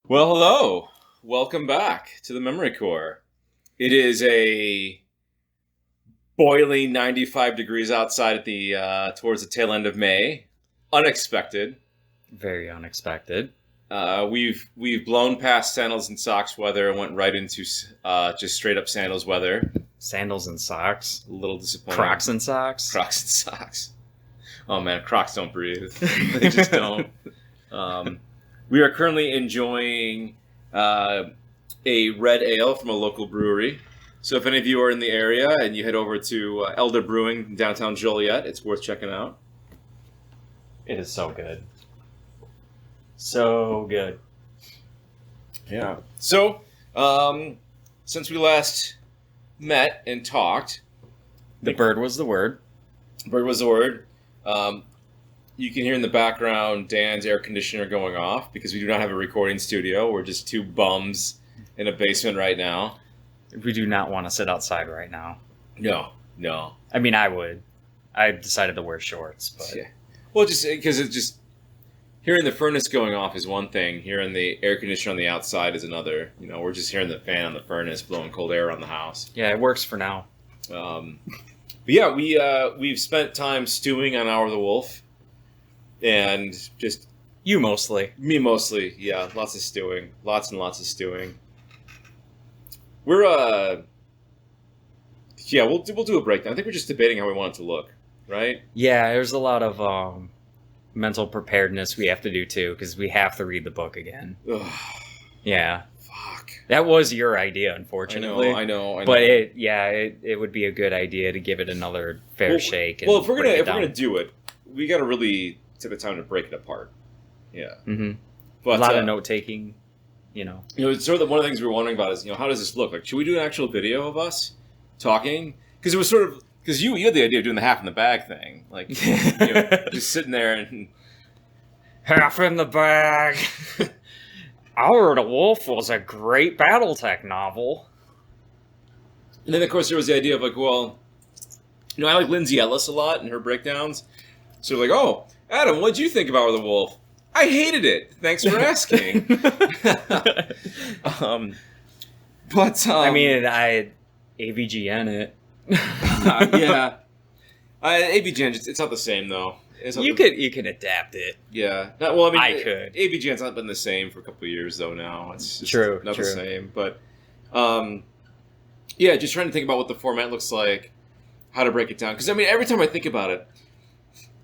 Well, hello. Welcome back to the Memory Core. It is a boiling 95 degrees outside at the towards the tail end of May. Unexpected. Very unexpected. We've blown past sandals and socks weather and went right into just straight up sandals weather. Sandals and socks. A little disappointing. Crocs and socks. Crocs and socks. Oh man, Crocs don't breathe. They just don't. We are currently enjoying a red ale from a local brewery. So if any of you are in the area and you head over to Elder Brewing in downtown Joliet, it's worth checking out. It is so good. So good. Yeah. So, since we last met and talked... The bird was the word. Bird was the word. You can hear in the background Dan's air conditioner going off because we do not have a recording studio. We're just two bums in a basement right now. We do not want to sit outside right now. No. I mean, I would. I decided to wear shorts, but... Yeah. Well, just because it's just... Hearing the furnace going off is one thing. Hearing the air conditioner on the outside is another. You know, we're just hearing the fan on the furnace blowing cold air around the house. Yeah, it works for now. But yeah, we've spent time stewing on Hour of the Wolf. And just... You mostly. Me mostly, yeah. Lots of stewing. Lots and lots of stewing. We're, yeah, we'll do a breakdown. I think we're just debating how we want it to look, right? Yeah, there's a lot of mental preparedness we have to do, too, because we have to read the book again. Ugh. Yeah. Fuck. That was your idea, unfortunately. I know. But it would be a good idea to give it another fair shake. And if we're gonna do it, we got to really take the time to break it apart. Yeah. Mm-hmm. But a lot of note taking. It's sort of one of the things we were wondering about is how does this look? Like, should we do an actual video of us talking? Because it was sort of because you had the idea of doing the half in the bag thing, like just sitting there and half in the bag. Hour of the Wolf was a great BattleTech novel. And then, of course, there was the idea of, like, well, I like Lindsay Ellis a lot and her breakdowns. So, like, oh, Adam, what'd you think about The Wolf? I hated it. Thanks for asking. I mean, I AVGN it. Yeah. AVGN, it's not the same, though. You can adapt it. Yeah. I could. AVGN's not been the same for a couple of years, though, now. It's just true. The same. But, yeah, just trying to think about what the format looks like, how to break it down. Because, I mean, every time I think about it,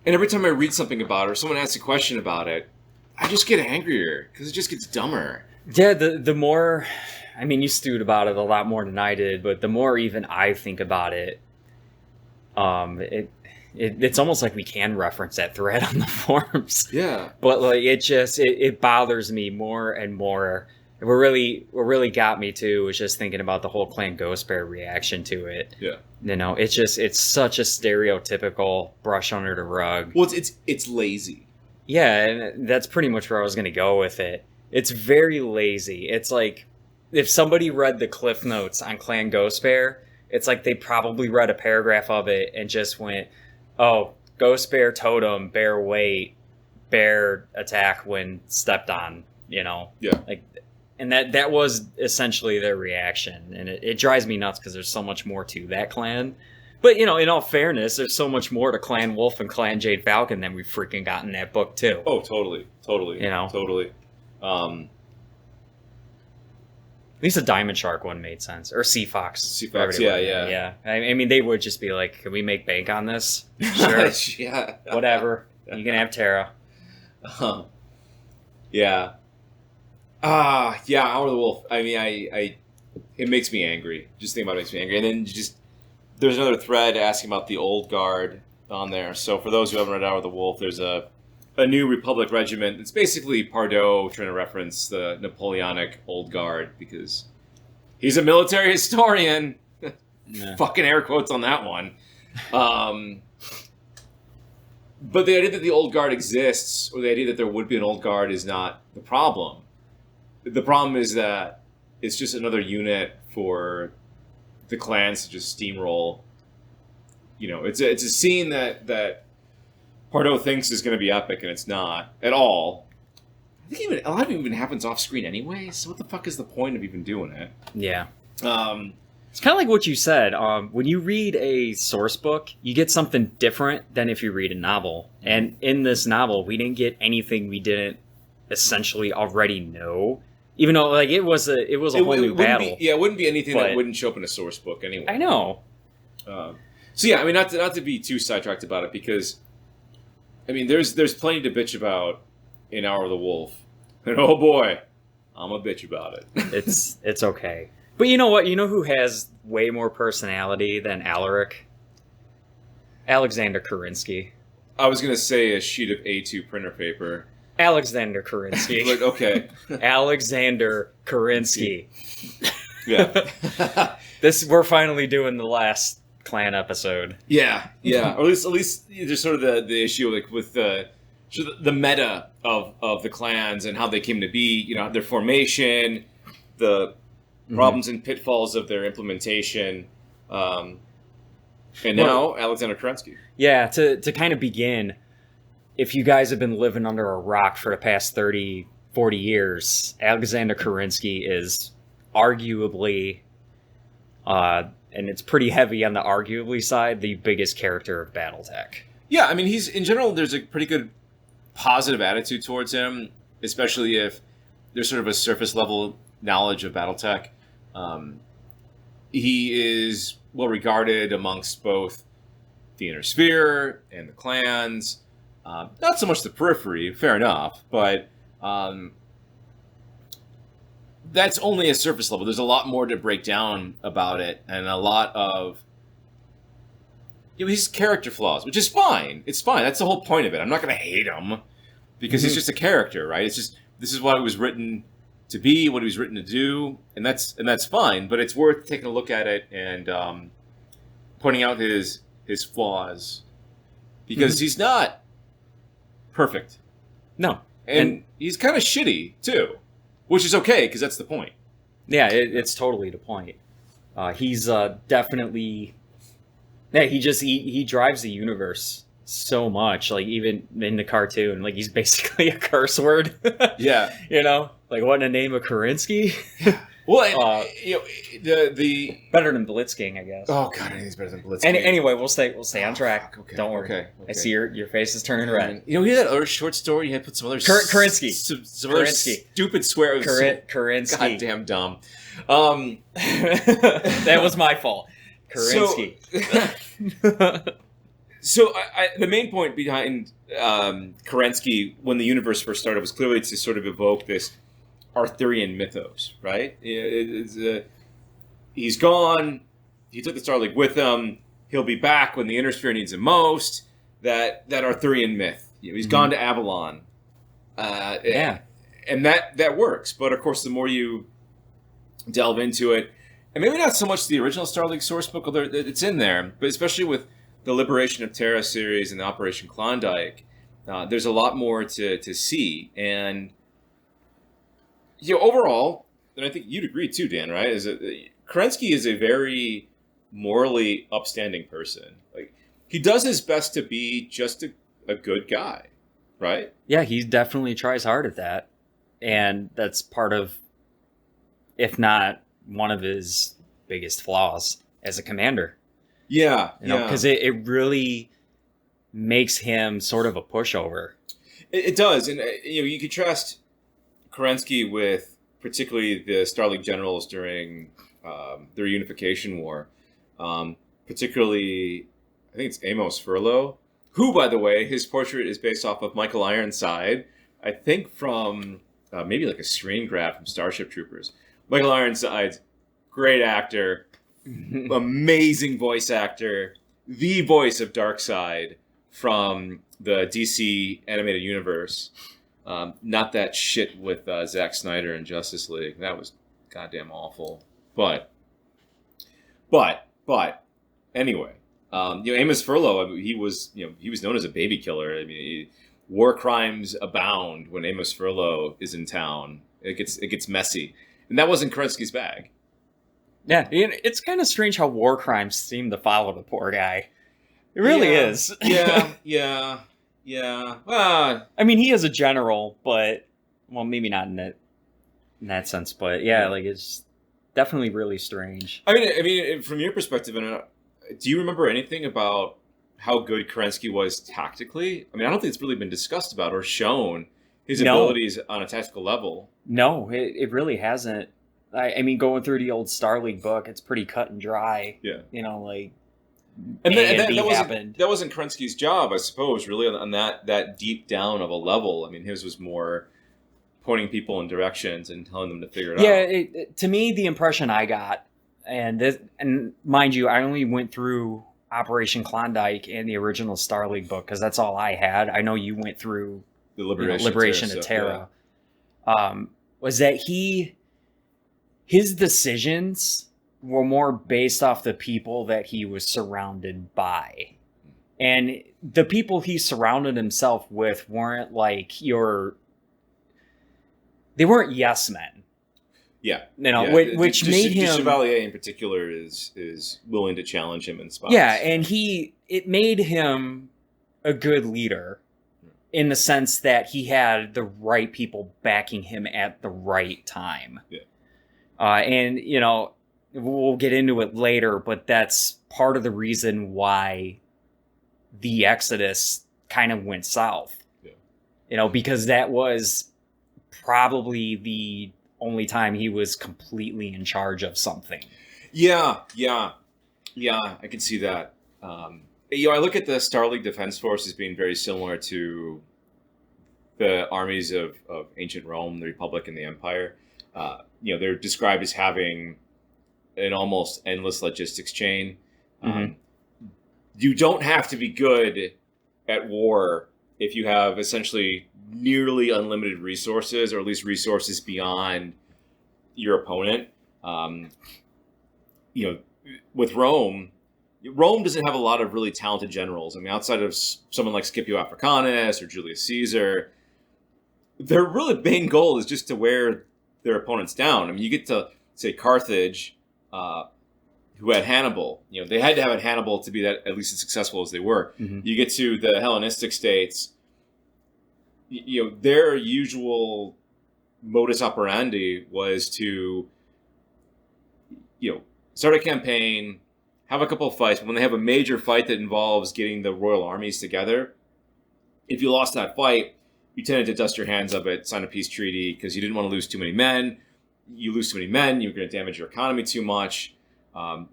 and every time I read something about it, or someone asks a question about it, I just get angrier, because it just gets dumber. Yeah, the more... I mean, you stewed about it a lot more than I did, but the more even I think about it, it's almost like we can reference that thread on the forums. Yeah. But like it bothers me more and more. What really got me too was just thinking about the whole Clan Ghost Bear reaction to it. Yeah. It's such a stereotypical brush under the rug. Well, it's lazy. Yeah, and that's pretty much where I was gonna go with it. It's very lazy. It's like if somebody read the Cliff Notes on Clan Ghost Bear, it's like they probably read a paragraph of it and just went, oh, Ghost Bear totem, bear weight, bear attack when stepped on, Yeah. Like, and that was essentially their reaction. And it drives me nuts because there's so much more to that clan. But, in all fairness, there's so much more to Clan Wolf and Clan Jade Falcon than we freaking got in that book, too. Oh, totally. Totally. At least the Diamond Shark one made sense. Or Sea Fox. Sea Fox, yeah. I mean, they would just be like, can we make bank on this? Sure. Yeah. Whatever. You can have Terra. Yeah. Yeah, Hour of the Wolf. I mean, it makes me angry. Just think about it makes me angry. And then there's another thread asking about the Old Guard on there. So for those who haven't read Hour of the Wolf, there's a new Republic regiment. It's basically Pardo trying to reference the Napoleonic Old Guard because he's a military historian. Yeah. Fucking air quotes on that one. But the idea that the Old Guard exists, or the idea that there would be an Old Guard, is not the problem. The problem is that it's just another unit for the clans to just steamroll. It's a scene that Pardo thinks is going to be epic, and it's not at all. think even a lot of it even happens off screen anyway. So what the fuck is the point of even doing it? Yeah. Um, It's kind of like what you said. When you read a source book, you get something different than if you read a novel. And in this novel, we didn't get anything we didn't essentially already know. Even though, like, it was a whole new battle. It wouldn't be anything that wouldn't show up in a source book anyway. I know. So yeah, I mean, not to be too sidetracked about it, because I mean, there's plenty to bitch about in Hour of the Wolf, and oh boy, I'm a bitch about it. It's okay. But you know what? You know who has way more personality than Alaric? Alexander Kerensky. I was gonna say a sheet of A2 printer paper. Alexander Kerensky. But okay. Alexander Kerensky. Yeah. We're finally doing the last clan episode. Yeah. Or at least there's sort of the issue like with the meta of the clans and how they came to be, you know, their formation, the problems and pitfalls of their implementation. And now Alexander Kerensky. Yeah, to kind of begin, if you guys have been living under a rock for the past 30, 40 years, Alexander Kerensky is arguably, and it's pretty heavy on the arguably side, the biggest character of BattleTech. Yeah, I mean, he's in general, there's a pretty good positive attitude towards him, especially if there's sort of a surface level knowledge of BattleTech. He is well regarded amongst both the Inner Sphere and the clans. Not so much the periphery, fair enough, but that's only a surface level. There's a lot more to break down about it, and a lot of his character flaws, which is fine. It's fine. That's the whole point of it. I'm not going to hate him because he's just a character, right? It's just this is what it was written to be, what he was written to do, and that's fine. But it's worth taking a look at it and pointing out his flaws because he's not perfect. No. And he's kind of shitty, too. Which is okay, because that's the point. Yeah, it's totally the point. He's definitely... Yeah, he drives the universe so much. Like, even in the cartoon, like, he's basically a curse word. Yeah. You know? Like, what in the name of Kerensky? Well, you know, the better than Blitzking, I guess. Oh god, anything's better than Blitzking. Anyway, we'll stay on track. Okay, Don't worry. Okay. I see your face is turning red. You know, you had that other short story. You had put some other Kerensky. Some other stupid swear. Kerensky. Goddamn dumb. That was my fault. Kerensky. So the main point behind Kerensky when the universe first started was clearly to sort of evoke this Arthurian mythos, right? He's gone. He took the Star League with him. He'll be back when the Inner Sphere needs him most. That Arthurian myth. You know, he's gone to Avalon. Yeah, and that works. But of course, the more you delve into it, and maybe not so much the original Star League source book, although it's in there, but especially with the Liberation of Terra series and the Operation Klondike, there's a lot more to see. And you know, overall, and I think you'd agree too, Dan, right? Is that Kerensky is a very morally upstanding person. Like, he does his best to be just a good guy, right? Yeah, he definitely tries hard at that, and that's part of, if not one of his biggest flaws as a commander. Yeah, you know, because it really makes him sort of a pushover. It does, and you know, you contrast Kerensky with particularly the Star League generals during their unification war, particularly I think it's Amos Furlow, who, by the way, his portrait is based off of Michael Ironside, I think from maybe like a screen grab from Starship Troopers. Michael Ironside, great actor, amazing voice actor, the voice of Darkseid from the DC animated universe. Not that shit with Zack Snyder and Justice League. That was goddamn awful. But anyway, you know, Amos Furlow, I mean, he was known as a baby killer. I mean, war crimes abound when Amos Furlow is in town. It gets messy, and that wasn't Kerensky's bag. Yeah, it's kind of strange how war crimes seem to follow the poor guy. It really is. Yeah. I mean, he is a general, but Well, maybe not in that sense, but yeah, like it's definitely really strange. I mean, from your perspective, do you remember anything about how good Kerensky was tactically? I mean, I don't think it's really been discussed about or shown his abilities on a tactical level. No, it really hasn't. I mean, going through the old Star League book, it's pretty cut and dry. Yeah. Like, that wasn't Kerensky's job, I suppose, really, on that deep down of a level. I mean, his was more pointing people in directions and telling them to figure it out. Yeah, to me, the impression I got, and mind you, I only went through Operation Klondike and the original Star League book because that's all I had. I know you went through the Liberation of Terra. Was that his decisions were more based off the people that he was surrounded by. And the people he surrounded himself with weren't like they weren't yes men. Yeah. Which made him... Chevalier in particular is willing to challenge him in spots. Yeah, and it made him a good leader in the sense that he had the right people backing him at the right time. Yeah. And, we'll get into it later, but that's part of the reason why the Exodus kind of went south. Yeah. Because that was probably the only time he was completely in charge of something. Yeah, I can see that. I look at the Star League Defense Force as being very similar to the armies of ancient Rome, the Republic, and the Empire. They're described as having an almost endless logistics chain. Mm-hmm. You don't have to be good at war if you have essentially nearly unlimited resources, or at least resources beyond your opponent. With Rome doesn't have a lot of really talented generals. I mean, outside of someone like Scipio Africanus or Julius Caesar, their really main goal is just to wear their opponents down. I mean, you get to, say, Carthage, who had Hannibal. They had to have Hannibal to be that at least as successful as they were. Mm-hmm. You get to the Hellenistic states, their usual modus operandi was to, start a campaign, have a couple of fights. But when they have a major fight that involves getting the royal armies together, if you lost that fight, you tended to dust your hands of it, sign a peace treaty, because you didn't want to lose too many men. You lose too many men, you're going to damage your economy too much.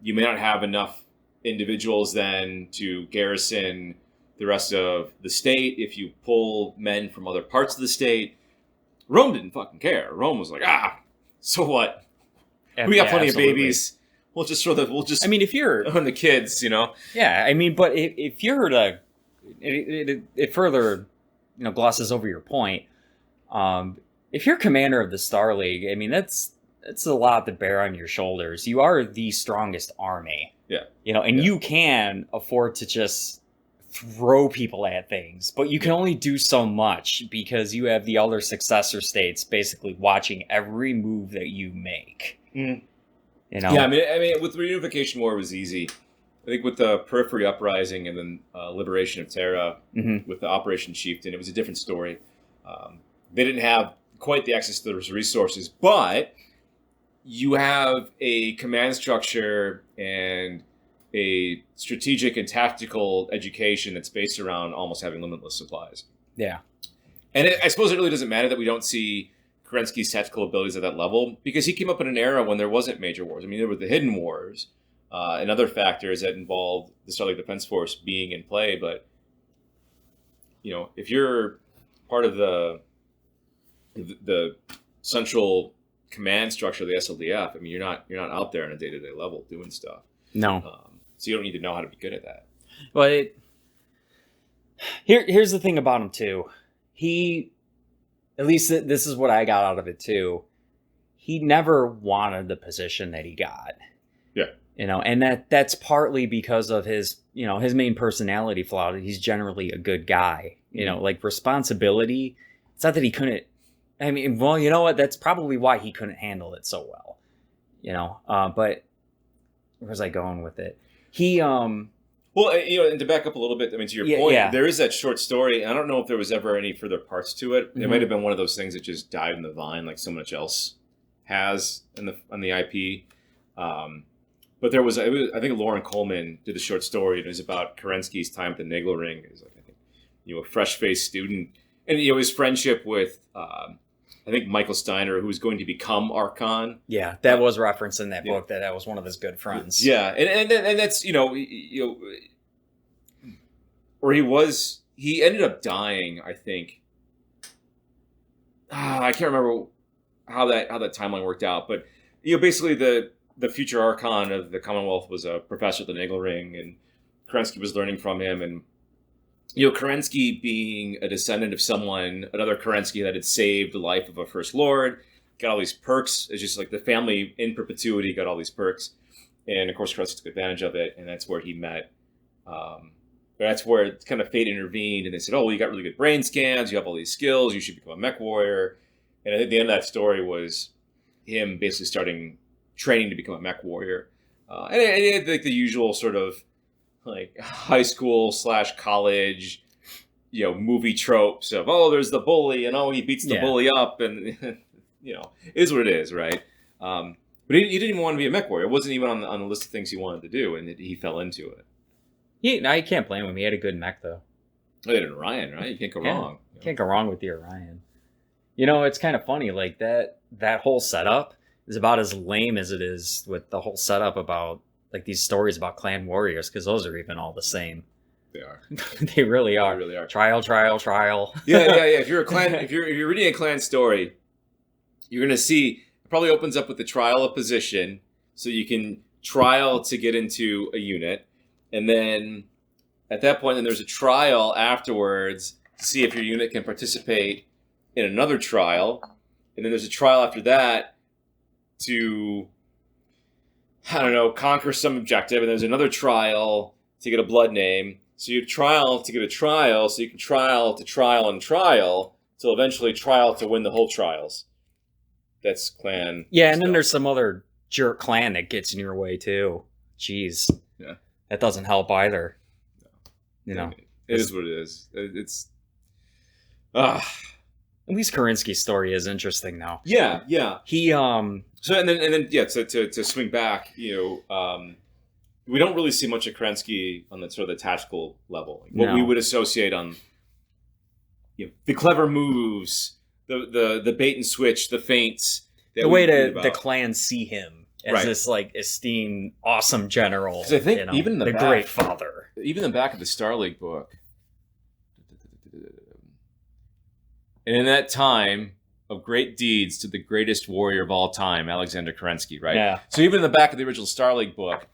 You may not have enough individuals then to garrison the rest of the state if you pull men from other parts of the state. Rome didn't fucking care. Rome was like, so what? We got plenty of babies. We'll just I mean, if you're on the kids, Yeah, I mean, but if you're it further, glosses over your point. If you're commander of the Star League, I mean, that's a lot to bear on your shoulders. You are the strongest army. Yeah. You can afford to just throw people at things, but you can only do so much because you have the other successor states basically watching every move that you make. Mm. Yeah, I mean, with the Reunification War, it was easy. I think with the Periphery Uprising and then Liberation of Terra, mm-hmm. with the Operation Chieftain, it was a different story. They didn't have quite the access to those resources, but you have a command structure and a strategic and tactical education that's based around almost having limitless supplies. Yeah. And I suppose it really doesn't matter that we don't see Kerensky's tactical abilities at that level, because he came up in an era when there wasn't major wars. I mean, there were the hidden wars and other factors that involved the Star League Defense Force being in play. But, if you're part of the central command structure of the SLDF, I mean, you're not out there on a day-to-day level doing stuff. No. So you don't need to know how to be good at that. Well, here's the thing about him too. At least this is what I got out of it too. He never wanted the position that he got. Yeah. And that's partly because of his main personality flaw. He's generally a good guy. Like responsibility. It's not that he couldn't. I mean, well, you know what? That's probably why he couldn't handle it so well. But where was I going with it? Well, and to back up a little bit, I mean, to your point, there is that short story. I don't know if there was ever any further parts to it. It might have been one of those things that just died in the vine, like so much else has on the IP. But there was, I think Lauren Coleman did a short story, and it was about Kerensky's time at the Niggelring. It was like, I think, a fresh-faced student, and his friendship with, I think Michael Steiner, who was going to become Archon. Yeah, that was referenced in that book. That was one of his good friends. Yeah, and that's or he ended up dying. I think I can't remember how that timeline worked out, but basically the future Archon of the Commonwealth was a professor at the Niggelring, and Kerensky was learning from him, and Kerensky being a descendant of another Kerensky that had saved the life of a first lord, got all these perks. It's just like the family in perpetuity got all these perks. And of course, Kerensky took advantage of it. And that's where he met, that's where kind of fate intervened. And they said, oh, well, you got really good brain scans. You have all these skills. You should become a mech warrior. And I think the end of that story was him basically starting training to become a mech warrior. And he had like the usual sort of like high school / college, movie tropes of, oh, there's the bully, and oh, he beats the bully up, and it is what it is, right? But he didn't even want to be a mech warrior. It wasn't even on the list of things he wanted to do, and he fell into it. You can't blame him. He had a good mech, though. He had an Orion, right? You can't go wrong. Can't go wrong with the Orion. It's kind of funny, like that whole setup is about as lame as it is with the whole setup about like these stories about clan warriors, because those are even all the same. They are. They really are. They really are. Trial. Yeah. If you're a clan, if you're reading a clan story, you're gonna see it probably opens up with the trial of position, so you can trial to get into a unit, and then at that point, then there's a trial afterwards to see if your unit can participate in another trial, and then there's a trial after that to, I don't know, conquer some objective, and there's another trial to get a blood name. So you trial to get a trial, so you can trial to trial and trial, till eventually trial to win the whole trials. That's clan. Yeah, and then there's some other jerk clan that gets in your way too. Jeez. Yeah. That doesn't help either. No. It is what it is. It's... At least Kerensky's story is interesting now. Yeah. He So and then to swing back, we don't really see much of Kerensky on the sort of the tactical level. What we would associate on the clever moves, the bait and switch, the feints. The way the clans see him as this like esteemed, awesome general. Because I think even in the great father. Even in the back of the Star League book. And in that time of great deeds to the greatest warrior of all time, Alexander Kerensky, right? Yeah. So even in the back of the original Star League book,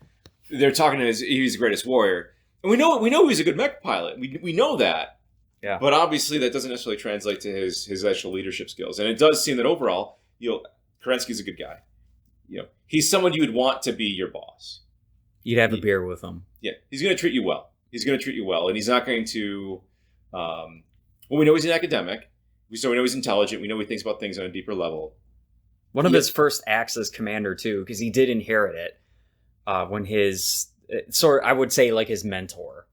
they're talking to he's the greatest warrior. And we know he's a good mech pilot. We know that. Yeah. But obviously that doesn't necessarily translate to his actual leadership skills. And it does seem that overall, Kerensky's a good guy. He's someone you would want to be your boss. You'd have a beer with him. Yeah. He's going to treat you well. And he's not going to we know he's an academic. So we know he's intelligent. We know he thinks about things on a deeper level. One of his first acts as commander, too, because he did inherit it when I would say like his mentor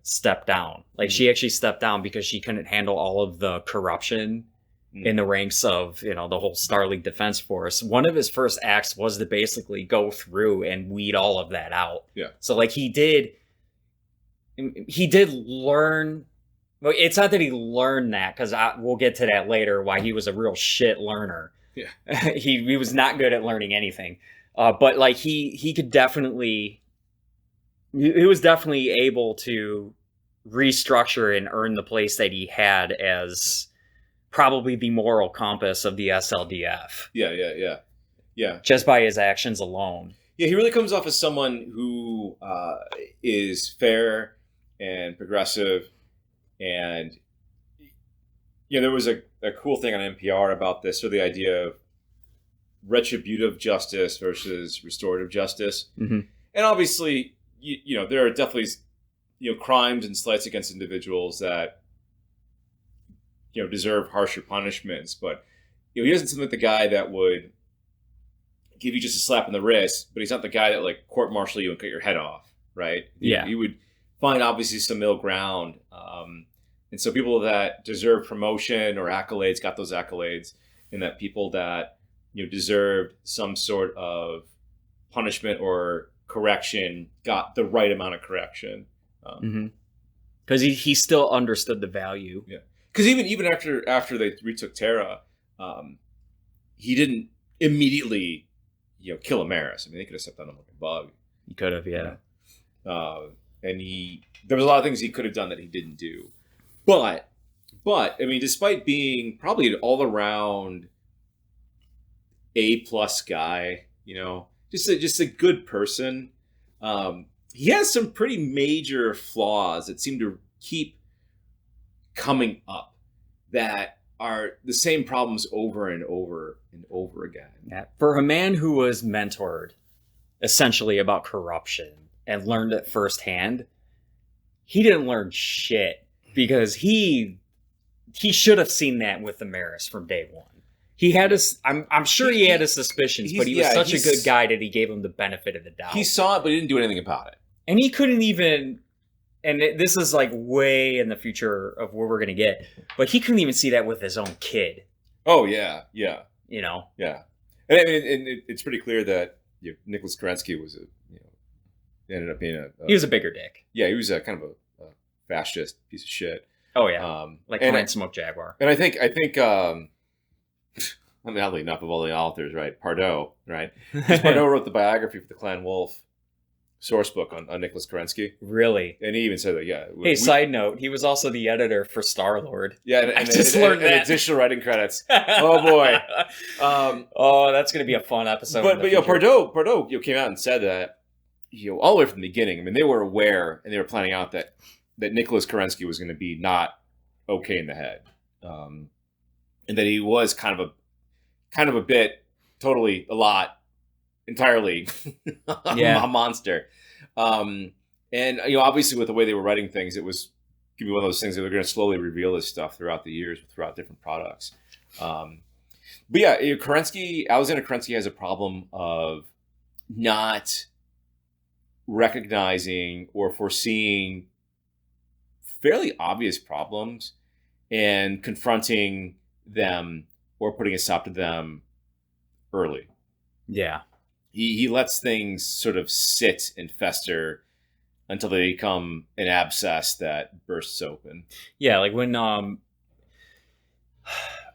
stepped down. Like she actually stepped down because she couldn't handle all of the corruption in the ranks of, the whole Star League Defense Force. One of his first acts was to basically go through and weed all of that out. Yeah. So like he did learn. Well, it's not that he learned that, because we'll get to that later, why he was a real shit learner. Yeah. he was not good at learning anything. But like he could definitely, he was definitely able to restructure and earn the place that he had as probably the moral compass of the SLDF. Yeah. Just by his actions alone. Yeah, he really comes off as someone who is fair and progressive. And there was a cool thing on NPR about this, or the idea of retributive justice versus restorative justice. Mm-hmm. And obviously, there are definitely crimes and slights against individuals that deserve harsher punishments. But he doesn't seem like the guy that would give you just a slap in the wrist, but he's not the guy that like court-martial you and cut your head off, right? Yeah. He would find obviously some middle ground. And so people that deserve promotion or accolades got those accolades, and that people that deserved some sort of punishment or correction got the right amount of correction. Because he still understood the value. Yeah, because even after they retook Terra, he didn't immediately kill Amaris. I mean, they could have stepped on him like a bug. He could have, yeah. And there was a lot of things he could have done that he didn't do. But I mean, despite being probably an all around A+ guy, just a good person, he has some pretty major flaws that seem to keep coming up that are the same problems over and over and over again. Yeah. For a man who was mentored essentially about corruption and learned it firsthand, he didn't learn shit, because he should have seen that with Amaris from day one. He had his, I'm sure he had his suspicions, but he was such a good guy that he gave him the benefit of the doubt. He saw it, but he didn't do anything about it. And he couldn't even, and this is like way in the future of where we're going to get, but he couldn't even see that with his own kid. Oh, yeah. Yeah. Yeah. And I mean, it's pretty clear that Nicholas Kerensky was ended up being he was a bigger dick. Yeah, he was a kind of a fascist piece of shit. Oh, yeah. Like Ryan Smoke Jaguar. And I think I mean, oddly enough, of all the authors, right? Pardo, right? Pardo wrote the biography for the Clan Wolf source book on Nicholas Kerensky. Really? And he even said that, yeah. Hey, side note, he was also the editor for Star-Lord. Yeah, and I just learned that. Additional writing credits. Oh, boy. That's going to be a fun episode. But Pardo came out and said that, all the way from the beginning, I mean, they were aware and they were planning out that Nicholas Kerensky was going to be not okay in the head. And that he was kind of a bit, totally, a lot, entirely a monster. And obviously with the way they were writing things, it was going to be one of those things that they're going to slowly reveal this stuff throughout the years, throughout different products. But yeah, Alexander Kerensky has a problem of not recognizing or foreseeing fairly obvious problems and confronting them or putting a stop to them early. Yeah. He lets things sort of sit and fester until they become an abscess that bursts open. Yeah, like when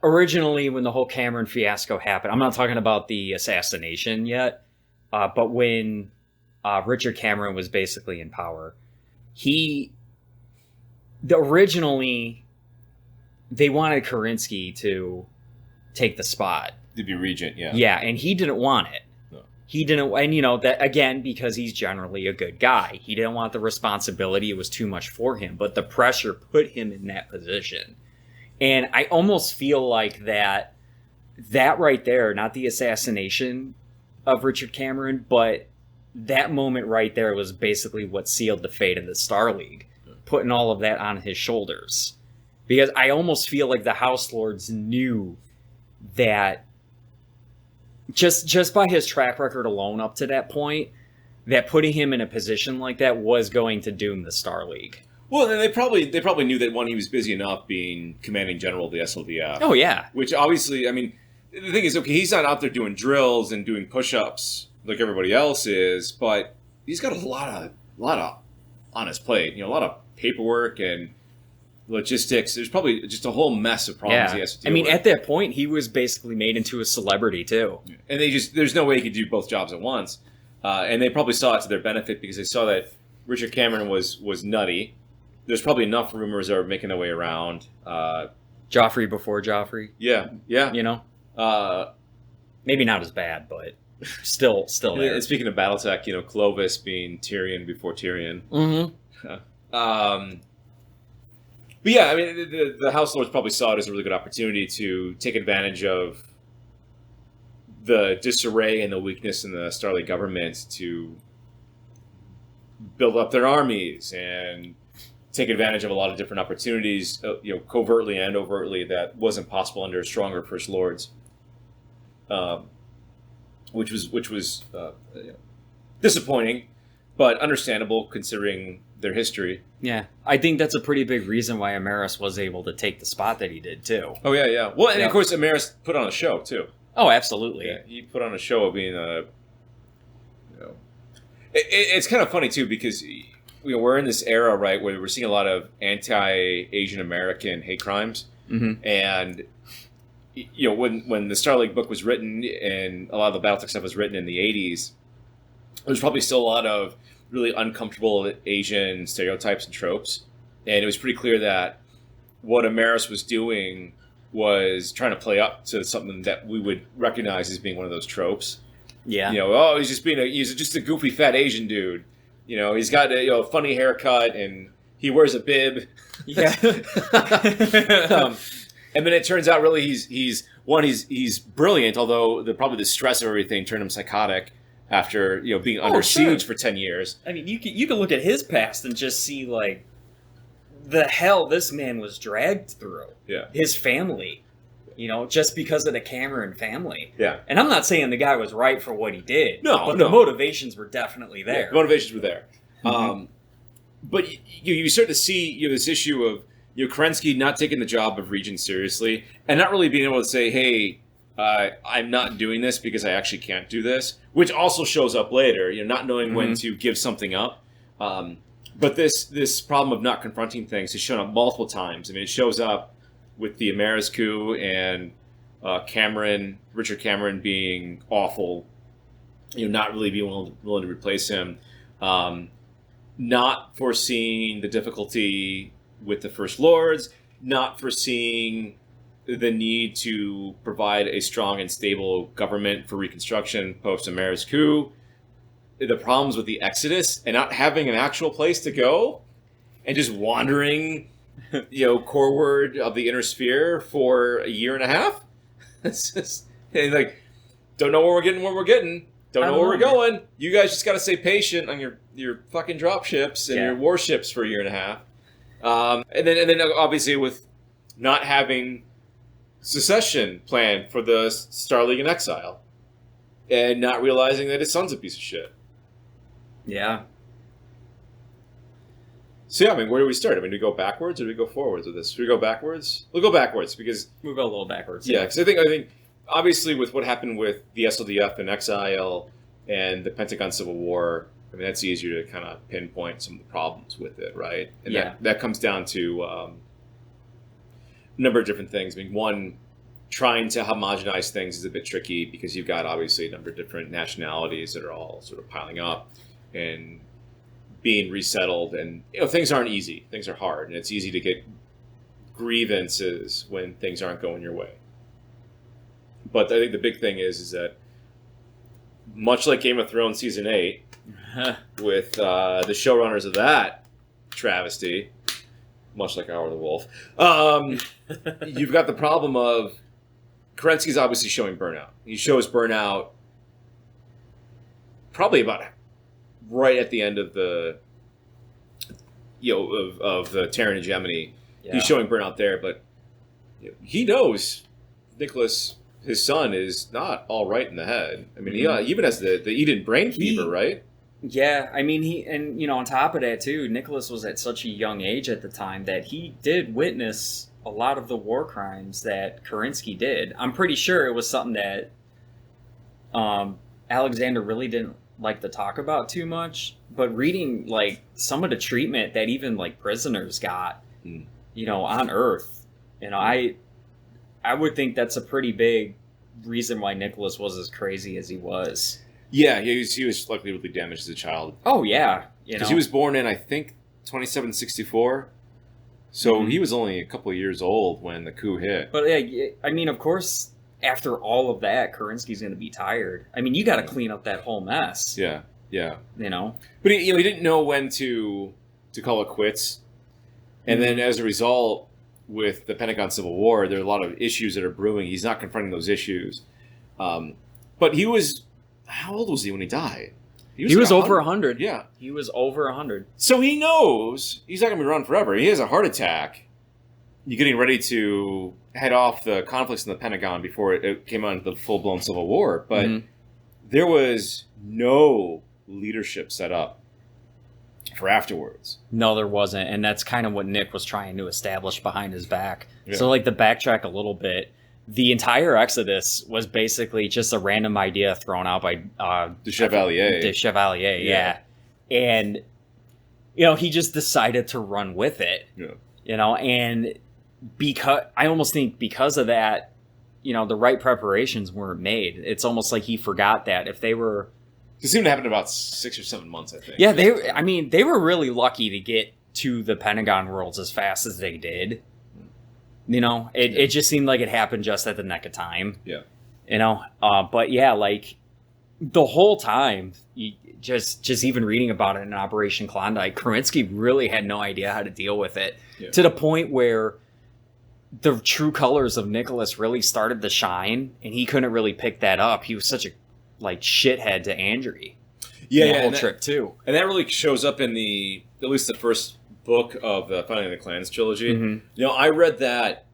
originally when the whole Cameron fiasco happened, I'm not talking about the assassination yet, but when Richard Cameron was basically in power, originally they wanted Kerensky to take the spot. To be regent, yeah. Yeah, and he didn't want it. No. He didn't, and that again, because he's generally a good guy. He didn't want the responsibility. It was too much for him, but the pressure put him in that position. And I almost feel like that right there, not the assassination of Richard Cameron, but that moment right there was basically what sealed the fate of the Star League, putting all of that on his shoulders. Because I almost feel like the House Lords knew that just by his track record alone up to that point, that putting him in a position like that was going to doom the Star League. Well, and they probably knew that, one, he was busy enough being commanding general of the SLDF. Oh, yeah. Which obviously, I mean, the thing is, okay, he's not out there doing drills and doing push-ups like everybody else is, but he's got a lot of on his plate. A lot of paperwork and logistics. There's probably just a whole mess of problems he has to deal with. At that point, he was basically made into a celebrity too. And there's no way he could do both jobs at once. And they probably saw it to their benefit because they saw that Richard Cameron was nutty. There's probably enough rumors that are making their way around. Joffrey before Joffrey. Yeah. Maybe not as bad, but still there. And speaking of BattleTech, Clovis being Tyrion before Tyrion. Mm-hmm. But yeah, I mean, the House Lords probably saw it as a really good opportunity to take advantage of the disarray and the weakness in the Starlight government to build up their armies and take advantage of a lot of different opportunities, covertly and overtly, that wasn't possible under stronger First Lords, which was disappointing, but understandable considering their history. Yeah, I think that's a pretty big reason why Amaris was able to take the spot that he did too. Oh yeah. Well, and of course, Amaris put on a show too. Oh, absolutely. Yeah, he put on a show of being a. It's kind of funny too because we're in this era, right, where we're seeing a lot of anti-Asian American hate crimes, and when the Star League book was written and a lot of the Battletech stuff was written in the '80s, there's probably still a lot of really uncomfortable Asian stereotypes and tropes, and it was pretty clear that what Amaris was doing was trying to play up to something that we would recognize as being one of those tropes. Yeah. He's just a goofy fat Asian dude. He's got a funny haircut and he wears a bib. Yeah. And then it turns out really he's brilliant, although probably the stress of everything turned him psychotic after being under siege for 10 years. I mean, you can look at his past and just see like the hell this man was dragged through. Yeah. His family. Just because of the Cameron family. Yeah. And I'm not saying the guy was right for what he did. No, the motivations were definitely there. Yeah, the motivations were there. But you start to see this issue of Kerensky not taking the job of regent seriously and not really being able to say, hey, I'm not doing this because I actually can't do this, which also shows up later, not knowing when to give something up. But this problem of not confronting things has shown up multiple times. I mean, it shows up with the Amaris coup and Richard Cameron being awful, not really being willing to replace him, not foreseeing the difficulty with the First Lords, not foreseeing the need to provide a strong and stable government for reconstruction post Amaris coup, the problems with the Exodus and not having an actual place to go, and just wandering coreward of the inner sphere for a year and a half. It's just, and don't know where we're getting. Don't know where we're going. You guys just got to stay patient on your fucking drop ships and your warships for a year and a half. And then obviously with not having secession planned for the Star League in exile, and not realizing that his son's a piece of shit. Yeah. So yeah, I mean, where do we start? I mean, do we go backwards or do we go forwards with this? Should we go backwards? We'll go backwards because we'll go a little backwards. Yeah, because I think obviously with what happened with the SLDF in exile and the Pentagon Civil War, I mean that's easier to kind of pinpoint some of the problems with it, right? And that comes down to a number of different things. I mean, one, trying to homogenize things is a bit tricky because you've got obviously a number of different nationalities that are all sort of piling up and being resettled, and things aren't easy. Things are hard, and it's easy to get grievances when things aren't going your way. But I think the big thing is that much like Game of Thrones season 8, with the showrunners of that travesty, much like Hour of the Wolf, you've got the problem of Kerensky's obviously showing burnout. He shows burnout probably about right at the end of the of the Terran hegemony. Yeah. He's showing burnout there, but he knows Nicholas, his son, is not all right in the head. I mean, he even has the Eden brain fever, right? Yeah, I mean, on top of that too, Nicholas was at such a young age at the time that he did witness a lot of the war crimes that Kerensky did. I'm pretty sure it was something that Alexander really didn't like to talk about too much, but reading some of the treatment that even prisoners got, on Earth, I would think that's a pretty big reason why Nicholas was as crazy as he was. Yeah, he was likely really damaged as a child. Oh yeah, because he was born in I think 2764, so he was only a couple of years old when the coup hit. But yeah, I mean, of course, after all of that, Kerensky's going to be tired. I mean, you got to clean up that whole mess. Yeah. But he didn't know when to call it quits, and then as a result, with the Pentagon Civil War, there are a lot of issues that are brewing. He's not confronting those issues, but he was. How old was he when he died? He was over 100. Yeah. He was over 100. So he knows he's not going to be around forever. He has a heart attack. You're getting ready to head off the conflicts in the Pentagon before it came on the full-blown Civil War. But there was no leadership set up for afterwards. No, there wasn't, and that's kind of what Nick was trying to establish behind his back. Yeah. So, like, to backtrack a little bit, the entire Exodus was basically just a random idea thrown out by De Chevalier. Yeah. And, you know, he just decided to run with it. Yeah. You know, and I almost think because of that, you know, the right preparations weren't made. It's almost like he forgot that if they were... It seemed to happen in about 6 or 7 months, I think. Yeah, they were really lucky to get to the Pentagon Worlds as fast as they did. You know, it just seemed like it happened just at the nick of time. Yeah. You know, but yeah, like the whole time, just even reading about it in Operation Klondike, Kerensky really had no idea how to deal with it, to the point where the true colors of Nicholas really started to shine, and he couldn't really pick that up. He was such a like shithead to Andrew. The whole trip too, and that really shows up in at least the first book of the Fighting the Clans trilogy. Mm-hmm. You know, I read that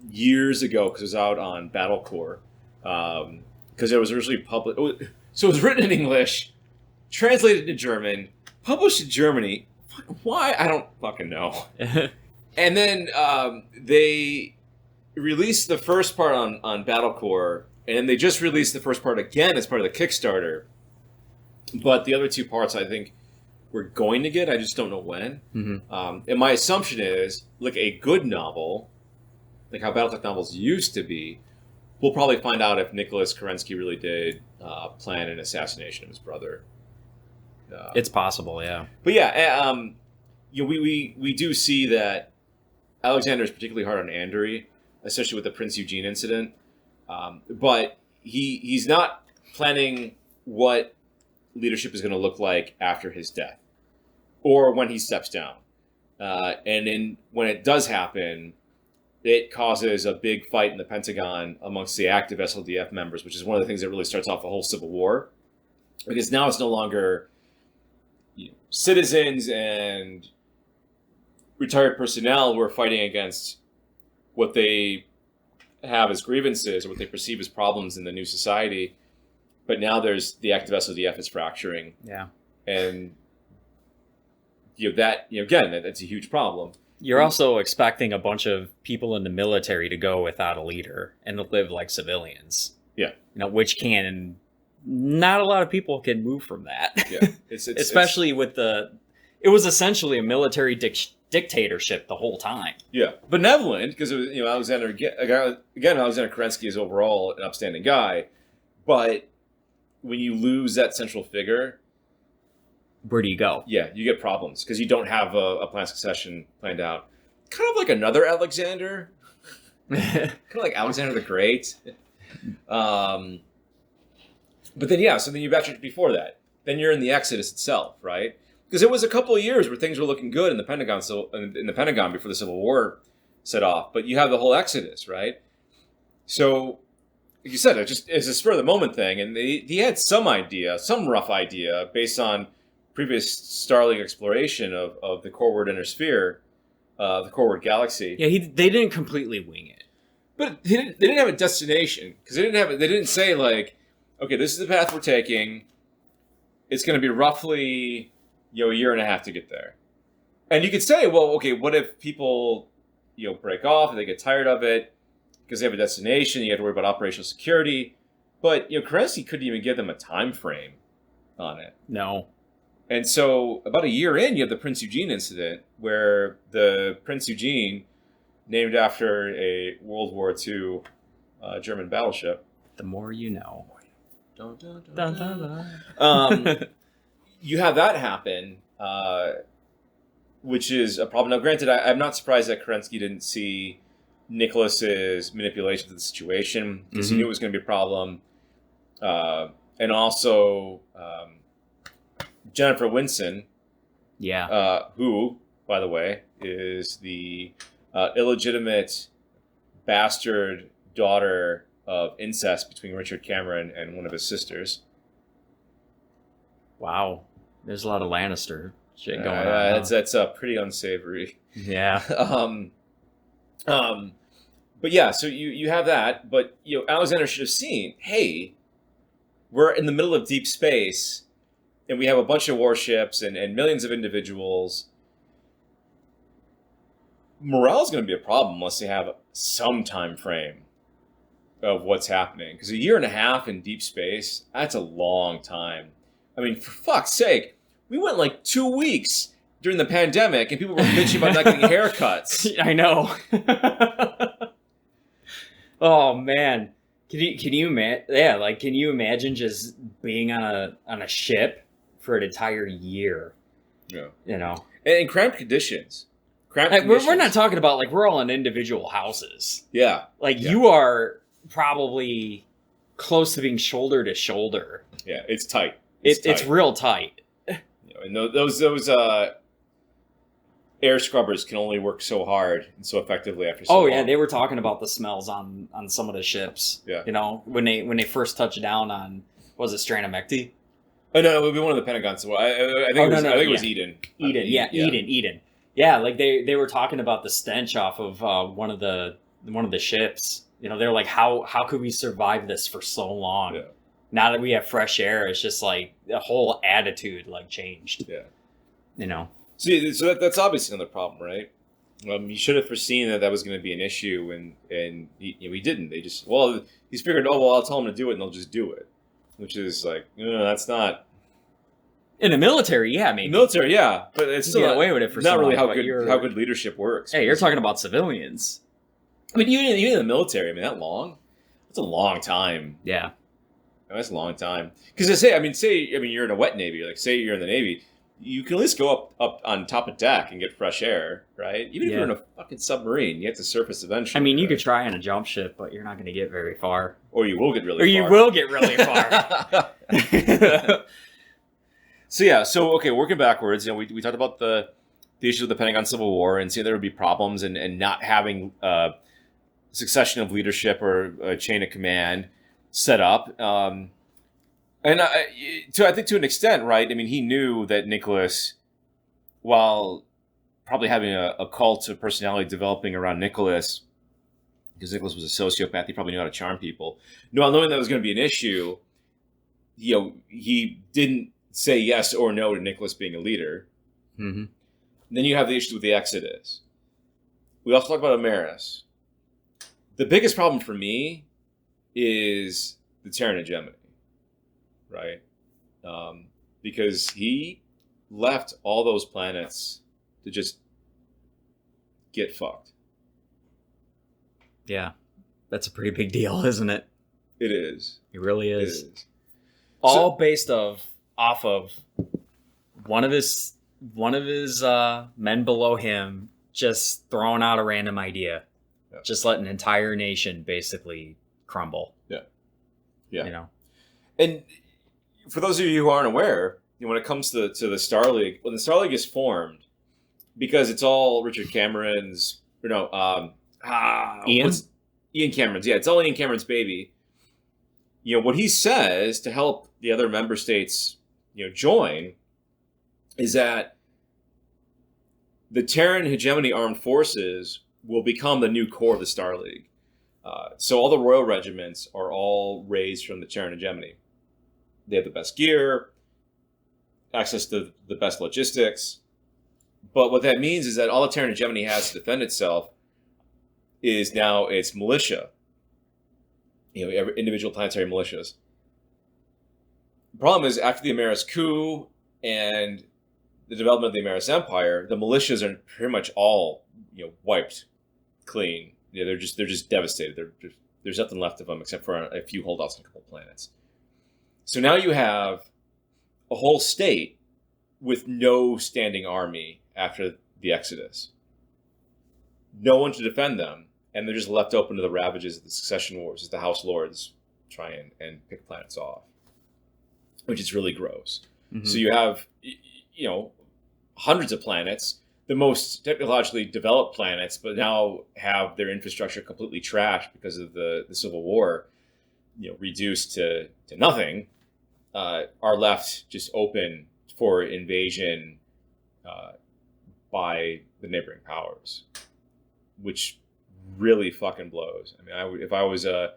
years ago because it was out on Battle Corps. Because it was originally published. So it was written in English, translated into German, published in Germany. Why? I don't fucking know. And then they released the first part on Battle Corps, and then they just released the first part again as part of the Kickstarter. But the other two parts, I think, we're going to get. I just don't know when. Mm-hmm. And my assumption is, like a good novel, like how Battletech novels used to be, we'll probably find out if Nicholas Kerensky really did plan an assassination of his brother. It's possible, yeah. But yeah, you know, we do see that Alexander is particularly hard on Andrew, especially with the Prince Eugene incident. But he's not planning what leadership is going to look like after his death or when he steps down. And then when it does happen, it causes a big fight in the Pentagon amongst the active SLDF members, which is one of the things that really starts off the whole civil war. Because now it's no longer citizens and retired personnel who are fighting against what they have as grievances or what they perceive as problems in the new society. But now there's the active SLDF is fracturing. Yeah. And again, that's a huge problem. You're also expecting a bunch of people in the military to go without a leader and to live like civilians. Yeah. You know, which not a lot of people can move from that. Yeah. Especially with it was essentially a military dictatorship the whole time. Yeah. Benevolent, because it was, Alexander Kerensky is overall an upstanding guy. But when you lose that central figure, where do you go? Yeah, you get problems because you don't have a planned succession planned out. Kind of like another Alexander. Kind of like Alexander the Great. But then, so then you backtrack before that. Then you're in the Exodus itself, right? Because it was a couple of years where things were looking good in the Pentagon before the Civil War set off. But you have the whole Exodus, right? So, like you said, it's a spur of the moment thing, and he had some rough idea based on previous Starling exploration of the Coreward Inner Sphere, the Coreward Galaxy. Yeah, they didn't completely wing it, but they didn't have a destination because they didn't say like, okay, this is the path we're taking. It's going to be roughly a year and a half to get there, and you could say, well, okay, what if people break off and they get tired of it because they have a destination? You have to worry about operational security, but Kerensky couldn't even give them a time frame on it. No. And so about a year in, you have the Prince Eugene incident where the Prince Eugene, named after a World War II German battleship. The more you know. Dun, dun, dun, dun, dun. You have that happen, which is a problem. Now, granted, I'm not surprised that Kerensky didn't see Nicholas's manipulation of the situation because he knew it was going to be a problem. And also... Jennifer Winson, who, by the way, is the illegitimate bastard daughter of incest between Richard Cameron and one of his sisters. Wow. There's a lot of Lannister shit going on. That's pretty unsavory. Yeah. But yeah, so you have that, but Alexander should have seen, hey, we're in the middle of deep space. and we have a bunch of warships and millions of individuals, morale is going to be a problem unless they have some time frame of what's happening. Because a year and a half in deep space, that's a long time. I mean, for fuck's sake, we went like 2 weeks during the pandemic and people were bitching about not getting haircuts. I know. Oh man, can you imagine just being on a ship for an entire year? Yeah, And in cramped conditions. We're not talking about like we're all in individual houses. Yeah, you are probably close to being shoulder to shoulder. Yeah, it's tight. It's real tight. And those air scrubbers can only work so hard and so effectively after so long. Yeah, they were talking about the smells on some of the ships. Yeah. When they first touched down on, was it Stranamecti? Oh no, it would be one of the Pentagons. Well, I think it was Eden. Eden. Yeah, like they were talking about the stench off of one of the ships. They're like, how could we survive this for so long? Yeah. Now that we have fresh air, it's just like the whole attitude like changed. Yeah. See, so that's obviously another problem, right? You should have foreseen that was going to be an issue, and we didn't. They just he's figured, I'll tell them to do it, and they'll just do it, which is like, that's not. In the military, yeah, maybe. Military, yeah, but it's still get away with it for not so really long, how good leadership works. Hey, you're talking about civilians. I mean, even in the military, I mean, that long? That's a long time. Yeah. That's a long time. Because say you're in a wet Navy, like say you're in the Navy, you can at least go up on top of deck and get fresh air, right? Even if you're in a fucking submarine, you get to surface eventually. I mean, you right? could try on a jump ship, but you're not going to get very far. Or you will get really far. So working backwards, we talked about the issue of the Pentagon Civil War and seeing there would be problems and not having succession of leadership or a chain of command set up. And I think to an extent, right? I mean, he knew that Nicholas, while probably having a cult of personality developing around Nicholas, because Nicholas was a sociopath, he probably knew how to charm people. Knowing that was going to be an issue, he didn't say yes or no to Nicholas being a leader. Mm-hmm. Then you have the issue with the Exodus. We also talk about Omeris. The biggest problem for me is the Terran hegemony, right? Because he left all those planets to just get fucked. Yeah, that's a pretty big deal, isn't it? It is. It really is. It is. All based off of one of his men below him just throwing out a random idea, just letting an entire nation basically crumble. Yeah. And for those of you who aren't aware, when it comes to the Star League, when the Star League is formed, because it's all Richard Cameron's, Ian Cameron's, it's all Ian Cameron's baby. What he says to help the other member states, join, is that the Terran hegemony armed forces will become the new core of the Star League. So all the royal regiments are all raised from the Terran hegemony. They have the best gear, access to the best logistics. But what that means is that all the Terran hegemony has to defend itself is now its militia. Every individual planetary militias. The problem is after the Omeris coup and the development of the Omeris Empire, the militias are pretty much all wiped clean. They're just devastated. There's nothing left of them except for a few holdouts on a couple planets. So now you have a whole state with no standing army after the Exodus. No one to defend them, and they're just left open to the ravages of the succession wars as the House Lords try and pick planets off, which is really gross. Mm-hmm. So you have, hundreds of planets, the most technologically developed planets, but now have their infrastructure completely trashed because of the Civil War, reduced to nothing, are left just open for invasion by the neighboring powers, which really fucking blows. I mean, if I was a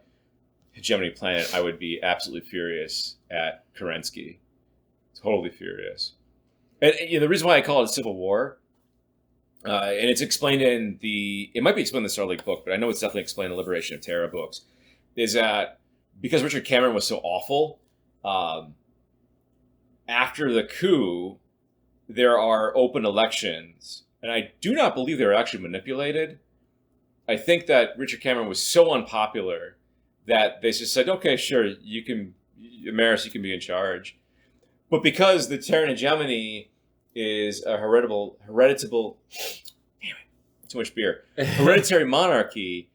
hegemony planet, I would be absolutely furious at Kerensky Totally furious. And the reason why I call it a civil war, and it's explained in it might be explained in the Starlink book, but I know it's definitely explained in the Liberation of Terra books, is that because Richard Cameron was so awful, after the coup, there are open elections, and I do not believe they were actually manipulated. I think that Richard Cameron was so unpopular that they just said, okay, sure, you can, Maris, you can be in charge. But because the Terran hegemony is a hereditable, damn it, too much beer, hereditary monarchy,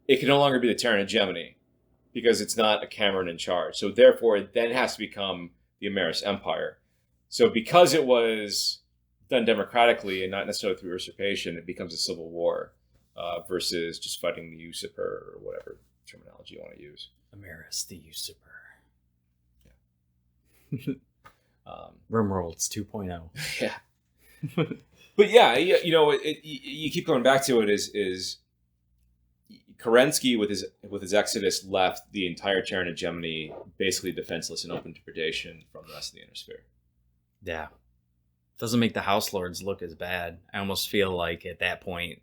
it can no longer be the Terran hegemony because it's not a Cameron in charge. So therefore, it then has to become the Ameris Empire. So because it was done democratically and not necessarily through usurpation, it becomes a civil war versus just fighting the usurper or whatever terminology you want to use. Ameris the usurper. Yeah. Rimworlds 2.0. Yeah. But yeah, you keep going back to it is Kerensky with his exodus left the entire Terran hegemony basically defenseless and open to predation from the rest of the inner sphere. Yeah. Doesn't make the House Lords look as bad. I almost feel like at that point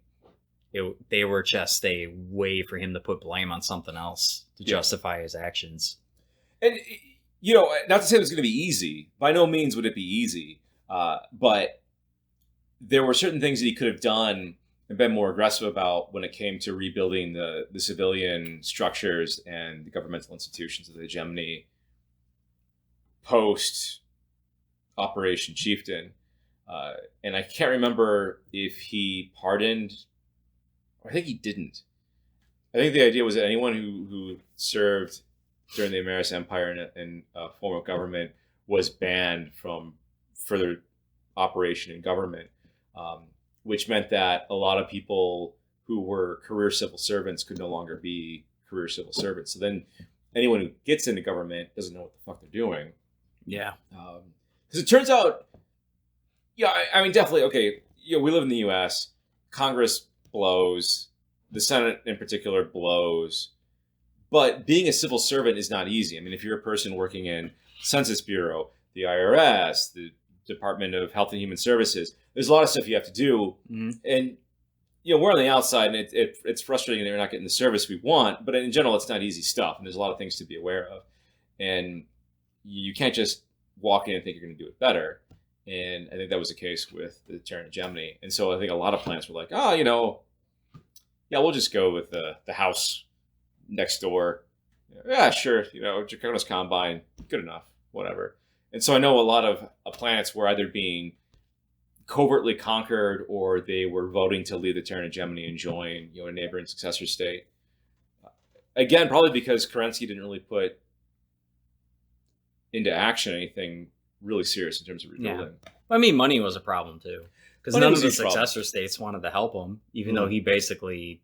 they were just a way for him to put blame on something else to justify his actions. And not to say it was going to be easy. By no means would it be easy. But there were certain things that he could have done and been more aggressive about when it came to rebuilding the civilian structures and the governmental institutions of the hegemony post Operation Chieftain. And I can't remember if he pardoned, or I think he didn't. I think the idea was that anyone who served during the Ameris Empire in a form of government was banned from further operation in government, which meant that a lot of people who were career civil servants could no longer be career civil servants. So then anyone who gets into government doesn't know what the fuck they're doing. Yeah. Because it turns out, I mean, definitely, okay, we live in the U.S., Congress blows, the Senate in particular blows, but being a civil servant is not easy. I mean, if you're a person working in Census Bureau, the IRS, the Department of Health and Human Services, there's a lot of stuff you have to do. Mm-hmm. And, we're on the outside, and it's frustrating that we're not getting the service we want, but in general, it's not easy stuff, and there's a lot of things to be aware of. And you can't just walk in and think you're going to do it better. And I think that was the case with the Terran hegemony. And so I think a lot of plants were like, we'll just go with the house next door. Yeah, sure. Draconis Combine, good enough, whatever. And so I know a lot of planets were either being covertly conquered or they were voting to leave the Terran hegemony and join, a neighboring successor state. Again, probably because Kerensky didn't really put into action anything really serious in terms of rebuilding. Yeah. I mean, money was a problem too, because none of the successor states wanted to help him, even though he basically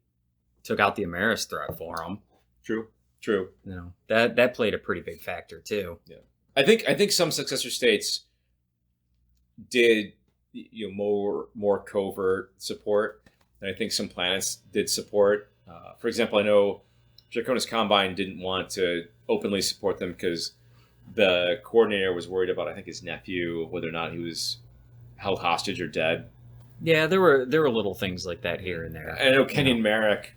took out the Ameris threat for him. True. That played a pretty big factor too. Yeah, I think some successor states did more covert support, and I think some planets did support. For example, I know Draconis Combine didn't want to openly support them because the coordinator was worried about, I think, his nephew, whether or not he was held hostage or dead. Yeah, there were little things like that here and there. I know Kenyon Merrick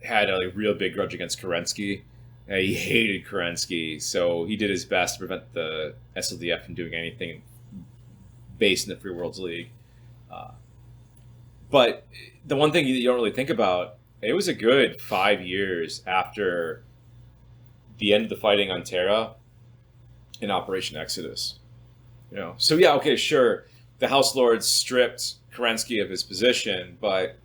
had a real big grudge against Kerensky. He hated Kerensky, so he did his best to prevent the SLDF from doing anything based in the Free Worlds League. But the one thing you don't really think about, it was a good 5 years after the end of the fighting on Terra in Operation Exodus. So yeah, okay, sure, the House Lords stripped Kerensky of his position, but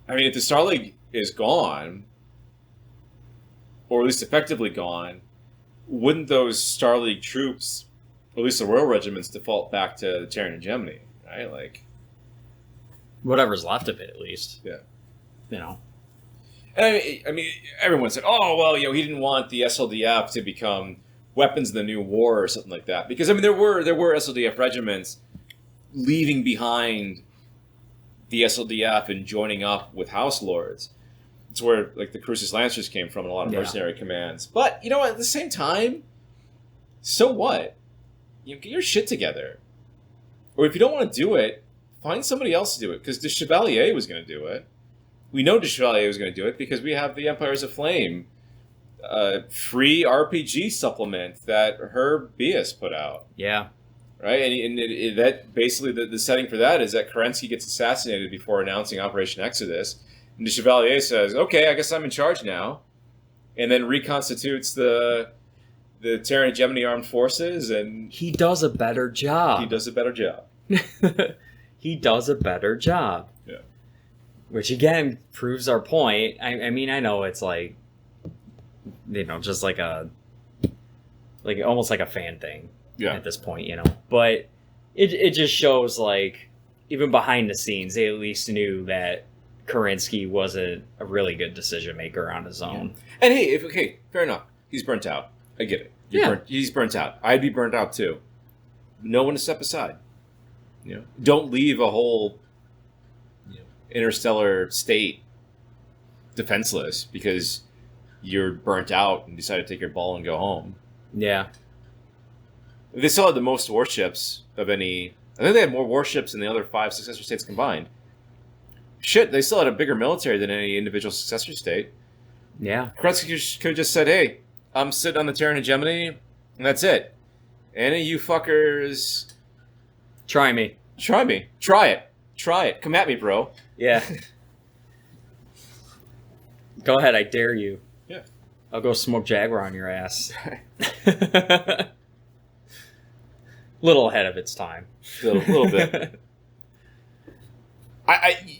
I mean, if the Star League is gone, or at least effectively gone, wouldn't those Star League troops, or at least the Royal Regiments, default back to the Terran hegemony, right? Like, whatever's left of it, at least. Yeah. And I mean, everyone said, "Oh, well, he didn't want the SLDF to become weapons of the new war or something like that." Because I mean, there were SLDF regiments leaving behind the SLDF and joining up with House Lords. It's where the Crucis Lancers came from and a lot of mercenary commands. But at the same time, so what? Get your shit together. Or if you don't want to do it, find somebody else to do it. Because the Chevalier was going to do it. We know the Chevalier was going to do it because we have the Empires of Flame free RPG supplement that Herb Bias put out. Yeah. Right? And that basically the setting for that is that Kerensky gets assassinated before announcing Operation Exodus. And the Chevalier says, okay, I guess I'm in charge now. And then reconstitutes the Terran Hegemony Armed Forces. And he does a better job. He does a better job. He does a better job. Yeah. Which, again, proves our point. I mean, I know it's just almost like a fan thing at this point, But it just shows, even behind the scenes, they at least knew that Kerensky wasn't a really good decision maker on his own. Yeah. And hey, fair enough. He's burnt out. I get it. He's burnt out. I'd be burnt out too. Know when to step aside. Don't leave a whole interstellar state defenseless because you're burnt out and decide to take your ball and go home. Yeah. They still had the most warships of any. I think they had more warships than the other 5 successor states combined. Shit, they still had a bigger military than any individual successor state. Yeah. Kerensky could have just said, hey, I'm sitting on the Terran Hegemony, and that's it. Any of you fuckers... Try me. Try me. Try it. Try it. Come at me, bro. Yeah. Go ahead, I dare you. Yeah. I'll go smoke Jaguar on your ass. Little ahead of its time. A little bit.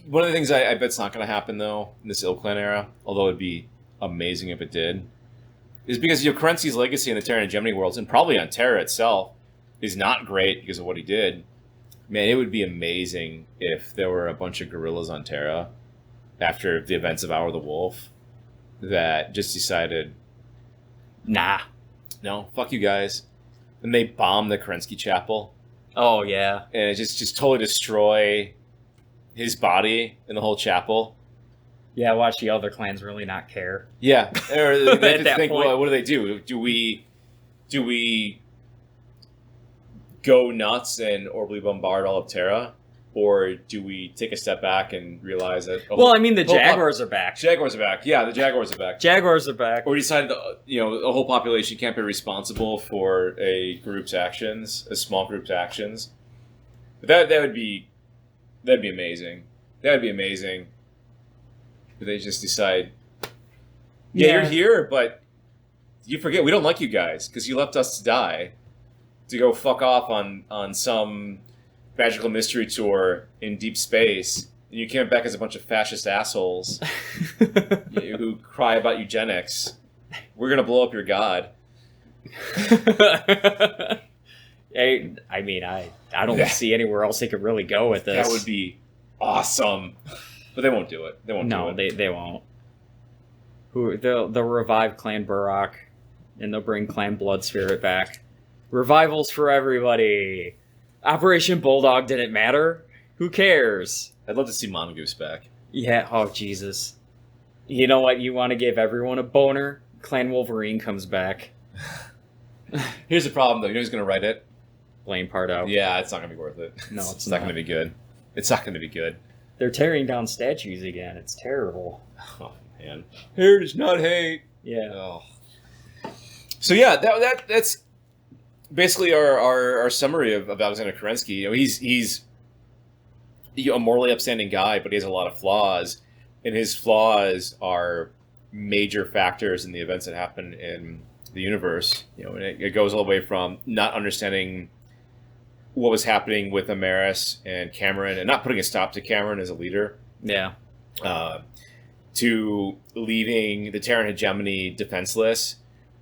One of the things I bet's not going to happen, though, in this Ilklan era, although it'd be amazing if it did, is because Kerensky's legacy in the Terran Hegemony worlds, and probably on Terra itself, is not great because of what he did. Man, it would be amazing if there were a bunch of guerrillas on Terra after the events of Hour of the Wolf that just decided, nah. No, fuck you guys. And they bomb the Kerensky chapel. Oh, yeah. And it just totally destroy his body in the whole chapel. Yeah, watch the other clans really not care. Yeah. Or they have to think, point. well, what do they do? Do we go nuts and orbitally bombard all of Terra? Or do we take a step back and realize that... Oh, well, I mean, the Jaguars are back. Jaguars are back. Yeah, the Jaguars are back. Jaguars are back. Or we decide that, the whole population can't be responsible for a group's actions, a small group's actions. But that'd be amazing. That would be amazing. But they just decide, you're here, but you forget we don't like you guys because you left us to die, to go fuck off on some magical mystery tour in deep space, and you came back as a bunch of fascist assholes who cry about eugenics. We're gonna blow up your god. I mean, I don't see anywhere else they could really go with this. That would be awesome. But they won't do it. They won't do it. They won't. They'll revive Clan Burrock, and they'll bring Clan Blood Spirit back. Revivals for everybody. Operation Bulldog didn't matter. Who cares? I'd love to see Mongoose back. Yeah, oh Jesus. You know what? You want to give everyone a boner? Clan Wolverine comes back. Here's the problem, though. You know who's going to write it? Blaine Pardo. Yeah, it's not going to be worth it. No, it's not going to be good. It's not going to be good. They're tearing down statues again. It's terrible. Oh, man. Heritage, not hate. Yeah. Oh. So, yeah, that's basically our summary of Alexander Kerensky. He's a morally upstanding guy, but he has a lot of flaws. And his flaws are major factors in the events that happen in the universe. And it goes all the way from not understanding what was happening with Amaris and Cameron, and not putting a stop to Cameron as a leader. Yeah. To leaving the Terran hegemony defenseless,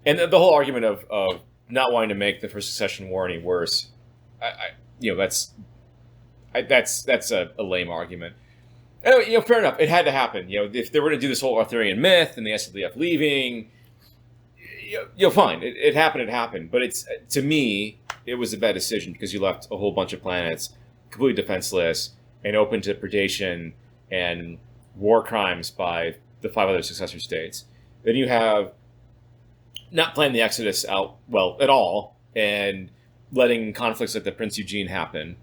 and the whole argument of not wanting to make the First Succession War any worse. That's a lame argument. Anyway, fair enough. It had to happen. If they were going to do this whole Arthurian myth and the SWF leaving, fine. It happened. It happened. But to me, it was a bad decision because you left a whole bunch of planets completely defenseless and open to predation and war crimes by the 5 other successor states. Then you have not planned the Exodus out well at all, and letting conflicts like the Prince Eugene happen.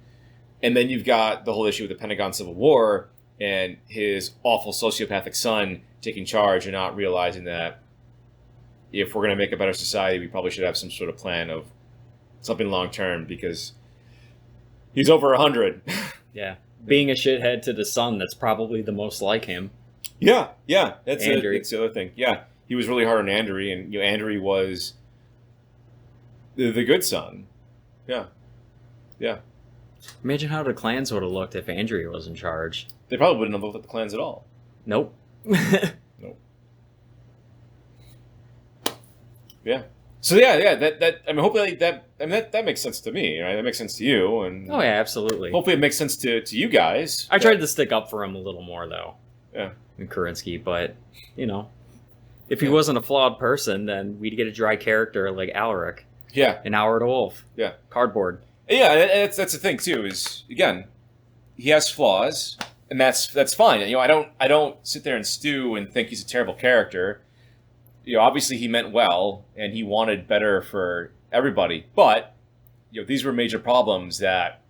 And then you've got the whole issue with the Pentagon Civil War and his awful sociopathic son taking charge and not realizing that if we're going to make a better society, we probably should have some sort of plan of something long term because he's over 100. Yeah. Being a shithead to the son, that's probably the most like him. Yeah. That's Andrew. the other thing. Yeah. He was really hard on Andrew, and Andrew was the good son. Yeah. Imagine how the clans would have looked if Andrea was in charge. They probably wouldn't have looked at the clans at all. Nope. Nope. Yeah. So yeah. That I mean, hopefully that makes sense to me, right? That makes sense to you, and Oh yeah, absolutely. hopefully it makes sense to you guys. I tried to stick up for him a little more though. Yeah. In Kerensky, but if he wasn't a flawed person, then we'd get a dry character like Alaric. Yeah. And Howard Wolf. Yeah. Cardboard. Yeah, and that's the thing too. Is again, he has flaws, and that's fine. I don't sit there and stew and think he's a terrible character. Obviously he meant well, and he wanted better for everybody. But these were major problems that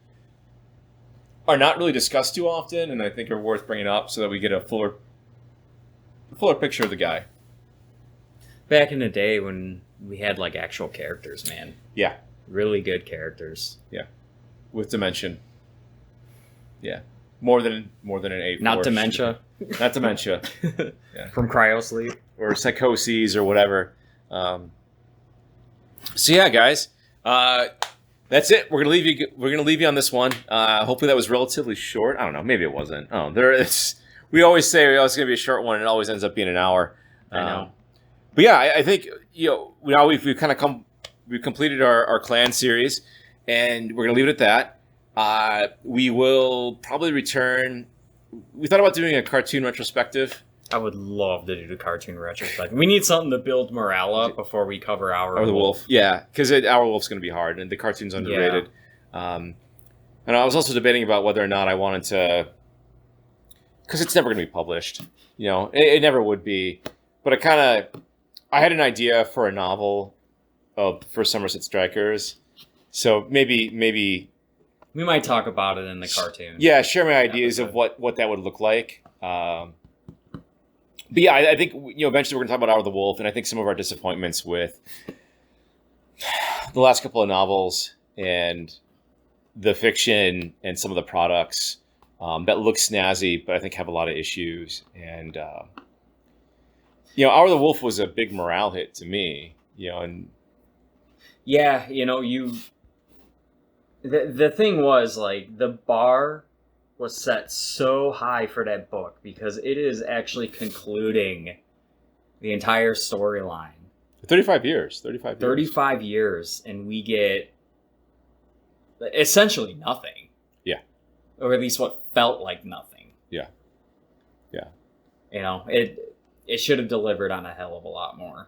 are not really discussed too often, and I think are worth bringing up so that we get a fuller picture of the guy. Back in the day when we had like actual characters, man. Yeah. Really good characters. Yeah. With dimension. Yeah. More than an A. Not dementia. Not dementia. Yeah. From cryosleep. Or psychoses or whatever. So yeah, guys. That's it. We're gonna leave you on this one. Hopefully that was relatively short. I don't know. Maybe it wasn't. Oh, we always say it's gonna be a short one, and it always ends up being an hour. I know. But yeah, I think now we've completed our clan series, and we're gonna leave it at that. We will probably return. We thought about doing a cartoon retrospective. I would love to do the cartoon retrospective. We need something to build morale up before we cover Our the Wolf. Yeah, because Our Wolf's going to be hard, and the cartoon's underrated. Yeah. And I was also debating about whether or not I wanted to, because it's never going to be published. It never would be. But I had an idea for a novel for Somerset Strikers. So maybe we might talk about it in the cartoon. Yeah, share my ideas of what that would look like. But yeah, I think eventually we're going to talk about Our the Wolf, and I think some of our disappointments with the last couple of novels and the fiction and some of the products that look snazzy, but I think have a lot of issues. And Our the Wolf was a big morale hit to me. And yeah, the thing was like the bar was set so high for that book because it is actually concluding the entire storyline. 35 years, and we get essentially nothing. Yeah. Or at least what felt like nothing. Yeah. It should have delivered on a hell of a lot more.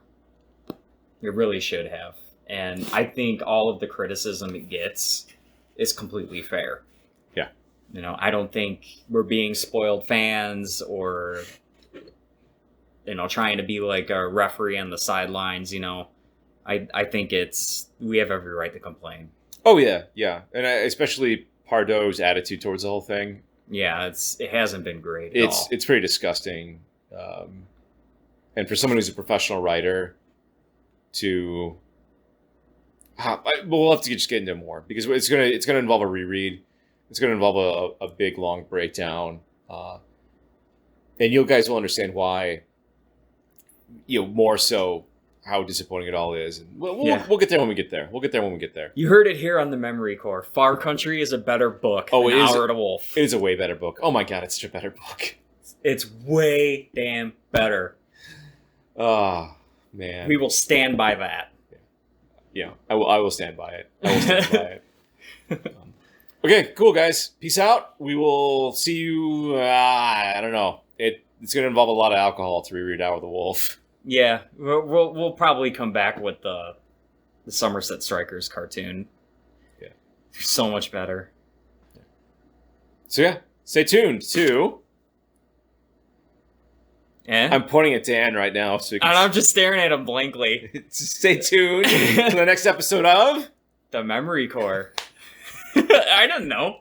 It really should have. And I think all of the criticism it gets is completely fair. Yeah. I don't think we're being spoiled fans or, trying to be like a referee on the sidelines. I think we have every right to complain. Oh, yeah. And especially Pardo's attitude towards the whole thing. Yeah, it hasn't been great at all. It's pretty disgusting. And for someone who's a professional writer we'll have to just get into more because it's gonna involve a reread. It's going to involve a big, long breakdown. And you guys will understand why, more so how disappointing it all is. And we'll get there when we get there. You heard it here on the Memory Core. Far Country is a better book than Our the Wolf. It is a way better book. Oh my God, it's such a better book. It's way damn better. Oh, man. We will stand by that. Yeah, I will stand by it. Okay, cool, guys. Peace out. We will see you. I don't know. It's going to involve a lot of alcohol to reread Our the Wolf. Yeah, we'll probably come back with the Somerset Strikers cartoon. Yeah, so much better. Yeah. So yeah, stay tuned to. I'm pointing at Dan right now, so and I'm just staring at him blankly. Stay tuned to the next episode of The memory core. I don't know.